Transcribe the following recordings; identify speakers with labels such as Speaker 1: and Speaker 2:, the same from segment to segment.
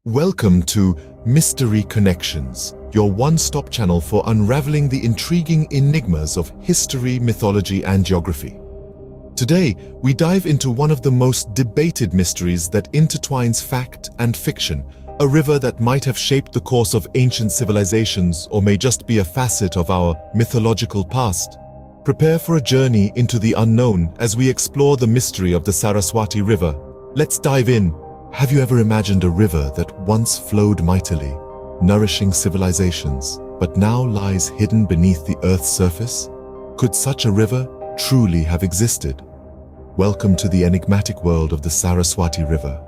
Speaker 1: Welcome to Mystery Connections, your one-stop channel for unraveling the intriguing enigmas of history, mythology, and geography. Today, we dive into one of the most debated mysteries that intertwines fact and fiction, a river that might have shaped the course of ancient civilizations or may just be a facet of our mythological past. Prepare for a journey into the unknown as we explore the mystery of the Saraswati River. Let's dive in. Have you ever imagined a river that once flowed mightily, nourishing civilizations, but now lies hidden beneath the Earth's surface? Could such a river truly have existed? Welcome to the enigmatic world of the Saraswati River,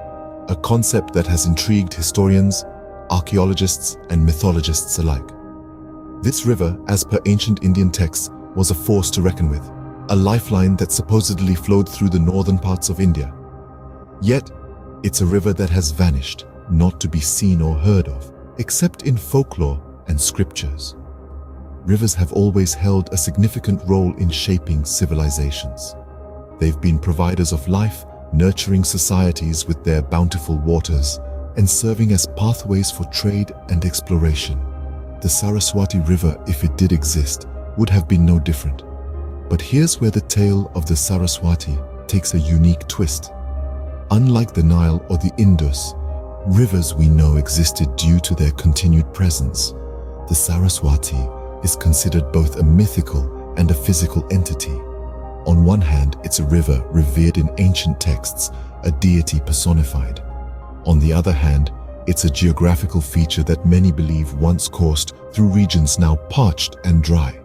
Speaker 1: a concept that has intrigued historians, archaeologists, and mythologists alike. This river, as per ancient Indian texts, was a force to reckon with, a lifeline that supposedly flowed through the northern parts of India. Yet, it's a river that has vanished, not to be seen or heard of, except in folklore and scriptures. Rivers have always held a significant role in shaping civilizations. They've been providers of life, nurturing societies with their bountiful waters, and serving as pathways for trade and exploration. The Saraswati River, if it did exist, would have been no different. But here's where the tale of the Saraswati takes a unique twist. Unlike the Nile or the Indus, rivers we know existed due to their continued presence. The Saraswati is considered both a mythical and a physical entity. On one hand, it's a river revered in ancient texts, a deity personified. On the other hand, it's a geographical feature that many believe once coursed through regions now parched and dry.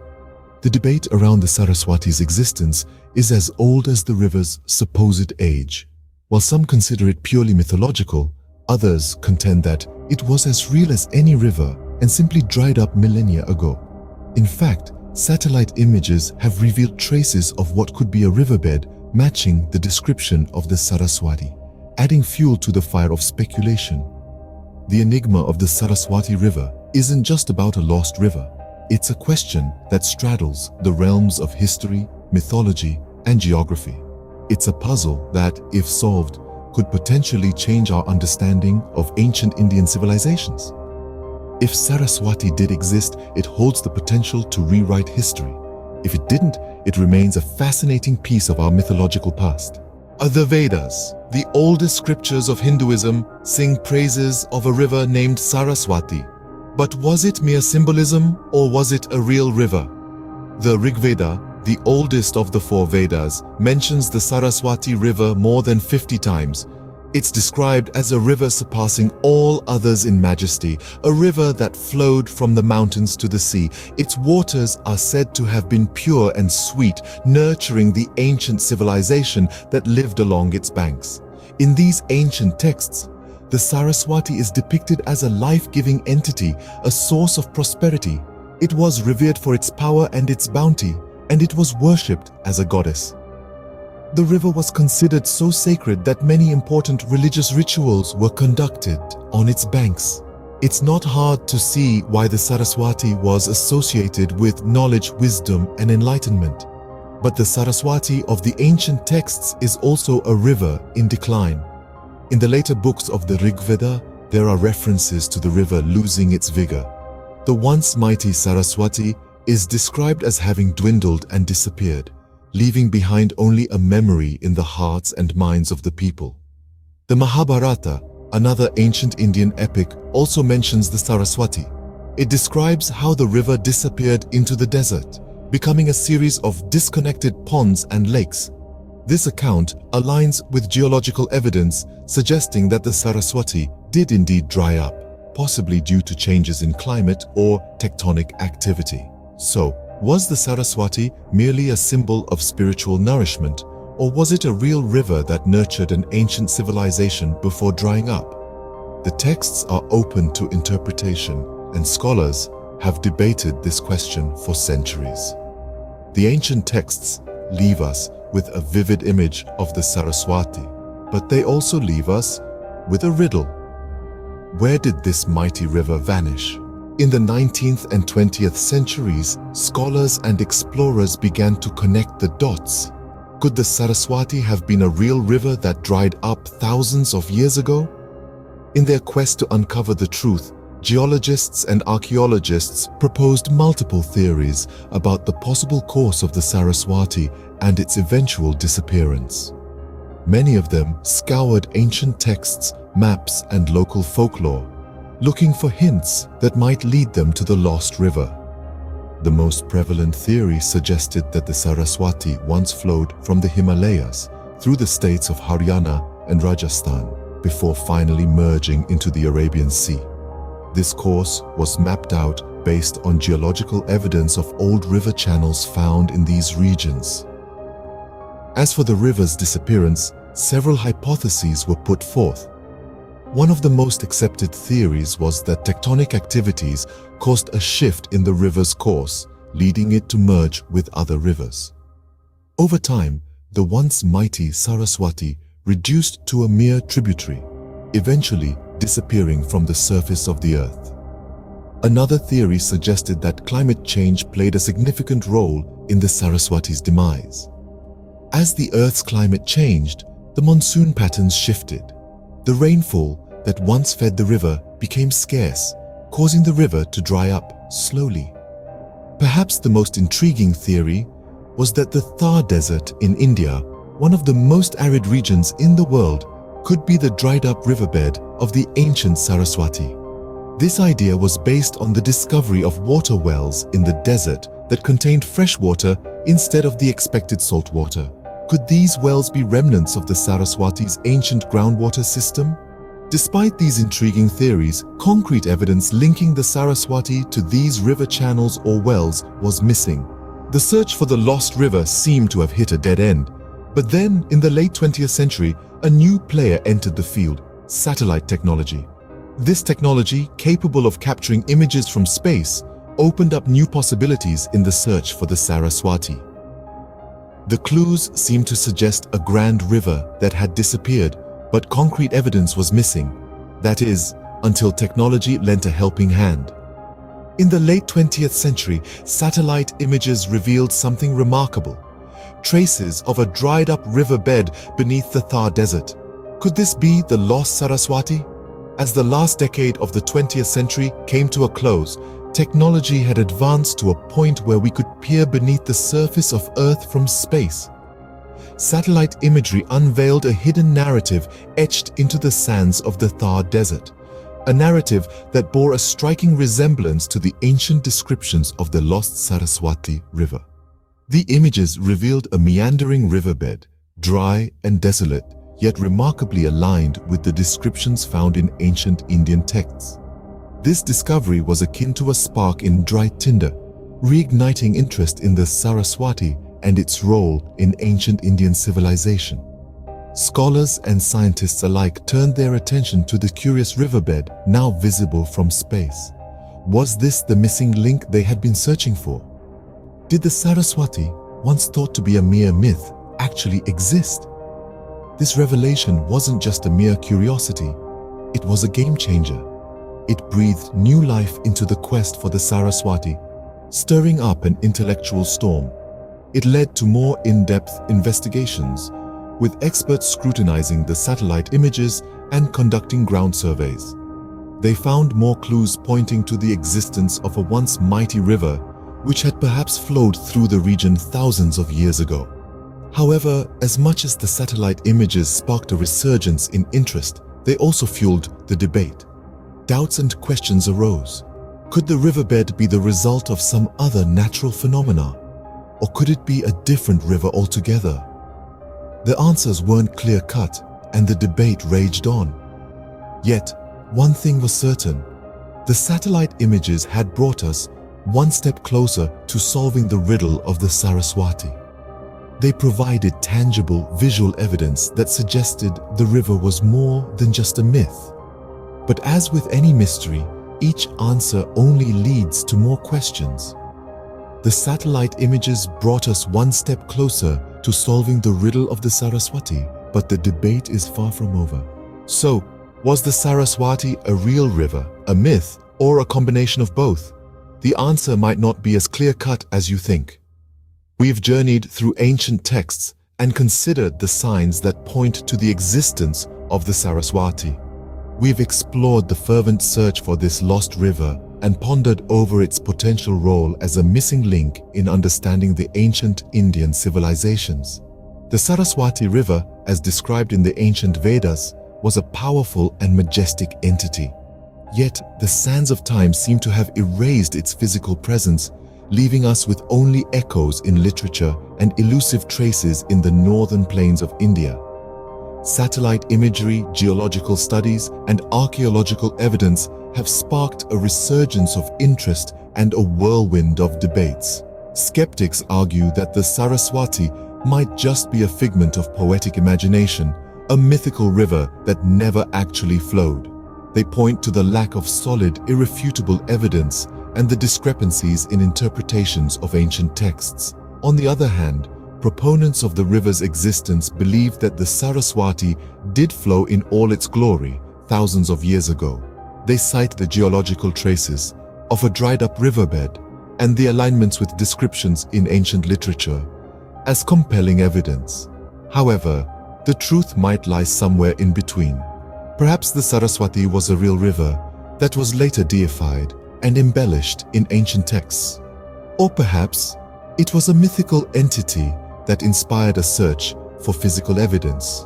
Speaker 1: The debate around the Saraswati's existence is as old as the river's supposed age. While some consider it purely mythological, others contend that it was as real as any river and simply dried up millennia ago. In fact, satellite images have revealed traces of what could be a riverbed matching the description of the Saraswati, adding fuel to the fire of speculation. The enigma of the Saraswati River isn't just about a lost river. It's a question that straddles the realms of history, mythology, and geography. It's a puzzle that, if solved, could potentially change our understanding of ancient Indian civilizations. If Saraswati did exist, it holds the potential to rewrite history. If it didn't, it remains a fascinating piece of our mythological past. The Vedas, the oldest scriptures of Hinduism, sing praises of a river named Saraswati. But was it mere symbolism, or was it a real river? The Rigveda, the oldest of the four Vedas, mentions the Saraswati River more than 50 times. It's described as a river surpassing all others in majesty, a river that flowed from the mountains to the sea. Its waters are said to have been pure and sweet, nurturing the ancient civilization that lived along its banks. In these ancient texts, the Saraswati is depicted as a life-giving entity, a source of prosperity. It was revered for its power and its bounty, and it was worshipped as a goddess. The river was considered so sacred that many important religious rituals were conducted on its banks. It's not hard to see why the Saraswati was associated with knowledge, wisdom, and enlightenment. But the Saraswati of the ancient texts is also a river in decline. In the later books of the Rigveda, there are references to the river losing its vigor. The once mighty Saraswati is described as having dwindled and disappeared, leaving behind only a memory in the hearts and minds of the people. The Mahabharata, another ancient Indian epic, also mentions the Saraswati. It describes how the river disappeared into the desert, becoming a series of disconnected ponds and lakes. This account aligns with geological evidence suggesting that the Saraswati did indeed dry up, possibly due to changes in climate or tectonic activity. So, was the Saraswati merely a symbol of spiritual nourishment, or was it a real river that nurtured an ancient civilization before drying up? The texts are open to interpretation, and scholars have debated this question for centuries. The ancient texts leave us with a vivid image of the Saraswati, but they also leave us with a riddle. Where did this mighty river vanish? In the 19th and 20th centuries, scholars and explorers began to connect the dots. Could the Saraswati have been a real river that dried up thousands of years ago? In their quest to uncover the truth, geologists and archaeologists proposed multiple theories about the possible course of the Saraswati and its eventual disappearance. Many of them scoured ancient texts, maps, and local folklore, looking for hints that might lead them to the lost river. The most prevalent theory suggested that the Saraswati once flowed from the Himalayas through the states of Haryana and Rajasthan before finally merging into the Arabian Sea. This course was mapped out based on geological evidence of old river channels found in these regions. As for the river's disappearance, several hypotheses were put forth. One of the most accepted theories was that tectonic activities caused a shift in the river's course, leading it to merge with other rivers. Over time, the once mighty Saraswati reduced to a mere tributary, eventually disappearing from the surface of the earth. Another theory suggested that climate change played a significant role in the Saraswati's demise. As the Earth's climate changed, the monsoon patterns shifted. The rainfall that once fed the river became scarce, causing the river to dry up slowly. Perhaps the most intriguing theory was that the Thar Desert in India, one of the most arid regions in the world, could be the dried-up riverbed of the ancient Saraswati. This idea was based on the discovery of water wells in the desert that contained fresh water instead of the expected salt water. Could these wells be remnants of the Saraswati's ancient groundwater system? Despite these intriguing theories, concrete evidence linking the Saraswati to these river channels or wells was missing. The search for the lost river seemed to have hit a dead end. But then, in the late 20th century, a new player entered the field: satellite technology. This technology, capable of capturing images from space, opened up new possibilities in the search for the Saraswati. The clues seemed to suggest a grand river that had disappeared, but concrete evidence was missing. That is, until technology lent a helping hand. In the late 20th century, satellite images revealed something remarkable: traces of a dried-up riverbed beneath the Thar Desert. Could this be the lost Saraswati? As the last decade of the 20th century came to a close, technology had advanced to a point where we could peer beneath the surface of Earth from space. Satellite imagery unveiled a hidden narrative etched into the sands of the Thar Desert, a narrative that bore a striking resemblance to the ancient descriptions of the lost Saraswati River. The images revealed a meandering riverbed, dry and desolate, yet remarkably aligned with the descriptions found in ancient Indian texts. This discovery was akin to a spark in dry tinder, reigniting interest in the Saraswati and its role in ancient Indian civilization. Scholars and scientists alike turned their attention to the curious riverbed now visible from space. Was this the missing link they had been searching for? Did the Saraswati, once thought to be a mere myth, actually exist? This revelation wasn't just a mere curiosity, it was a game changer. It breathed new life into the quest for the Saraswati, stirring up an intellectual storm. It led to more in-depth investigations, with experts scrutinizing the satellite images and conducting ground surveys. They found more clues pointing to the existence of a once mighty river, which had perhaps flowed through the region thousands of years ago. However, as much as the satellite images sparked a resurgence in interest, they also fueled the debate. Doubts and questions arose. Could the riverbed be the result of some other natural phenomena? Or could it be a different river altogether? The answers weren't clear-cut, and the debate raged on. Yet, one thing was certain: the satellite images had brought us one step closer to solving the riddle of the Saraswati. They provided tangible visual evidence that suggested the river was more than just a myth. But as with any mystery, each answer only leads to more questions. The satellite images brought us one step closer to solving the riddle of the Saraswati, but the debate is far from over. So, was the Saraswati a real river, a myth, or a combination of both? The answer might not be as clear-cut as you think. We've journeyed through ancient texts and considered the signs that point to the existence of the Saraswati. We've explored the fervent search for this lost river and pondered over its potential role as a missing link in understanding the ancient Indian civilizations. The Saraswati River, as described in the ancient Vedas, was a powerful and majestic entity. Yet, the sands of time seem to have erased its physical presence, leaving us with only echoes in literature and elusive traces in the northern plains of India. Satellite imagery, geological studies, and archaeological evidence have sparked a resurgence of interest and a whirlwind of debates. Skeptics argue that the Saraswati might just be a figment of poetic imagination, a mythical river that never actually flowed. They point to the lack of solid, irrefutable evidence and the discrepancies in interpretations of ancient texts. On the other hand, proponents of the river's existence believe that the Saraswati did flow in all its glory thousands of years ago. They cite the geological traces of a dried-up riverbed and the alignments with descriptions in ancient literature as compelling evidence. However, the truth might lie somewhere in between. Perhaps the Saraswati was a real river that was later deified and embellished in ancient texts. Or perhaps it was a mythical entity that inspired a search for physical evidence.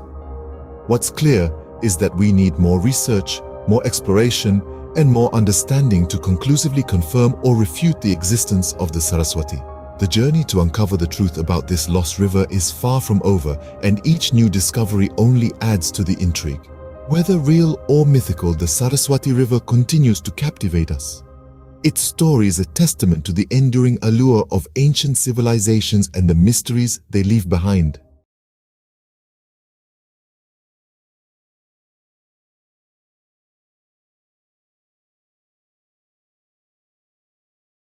Speaker 1: What's clear is that we need more research, more exploration, and more understanding to conclusively confirm or refute the existence of the Saraswati. The journey to uncover the truth about this lost river is far from over, and each new discovery only adds to the intrigue. Whether real or mythical, the Saraswati River continues to captivate us. Its story is a testament to the enduring allure of ancient civilizations and the mysteries they leave behind.